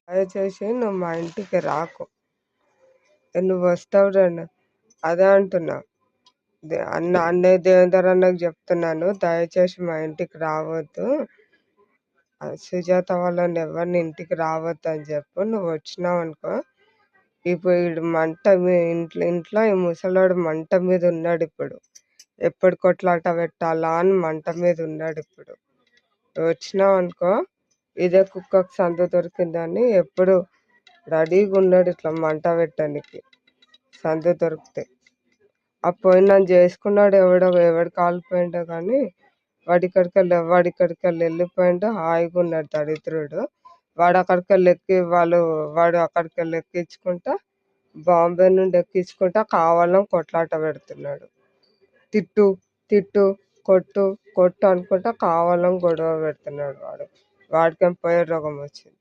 దయచేసి నువ్వు మా ఇంటికి రాకు. నువ్వు వస్తావు రండి, అదే అంటున్నా. అన్నయ్య దేవేందర్ అన్నకు చెప్తున్నాను, దయచేసి మా ఇంటికి రావద్దు. సుజాత వాళ్ళని ఎవరిని ఇంటికి రావద్దు అని చెప్పు. నువ్వు వచ్చినావు అనుకో, ఇప్పుడు వీడు మంట ఇంట్లో ఈ ముసలోడు మంట మీద ఉన్నాడు. ఇప్పుడు ఎప్పుడు కొట్లాట పెట్టాలా అని మంట మీద ఉన్నాడు. ఇప్పుడు వచ్చినావు అనుకో, ఇదే కుక్కకు సందు దొరికిందని ఎప్పుడు రెడీగా ఉన్నాడు ఇట్లా మంట పెట్టడానికి. సందు దొరికితే ఆ పోయిన చేసుకున్నాడు. ఎవడు కాలిపోయిండో కానీ వాడిక్కడికి వెళ్ళిపోయిండు. హాయిగా ఉన్నాడు దరిద్రుడు. వాడు అక్కడికి ఎక్కించుకుంటా, బాంబే నుండి ఎక్కించుకుంటా కావాలని కొట్లాట పెడుతున్నాడు. తిట్టు తిట్టు కొట్టు కొట్టు అనుకుంటా కావాలని గొడవ పెడుతున్నాడు. వాడికేం పోయే రోగం వచ్చింది.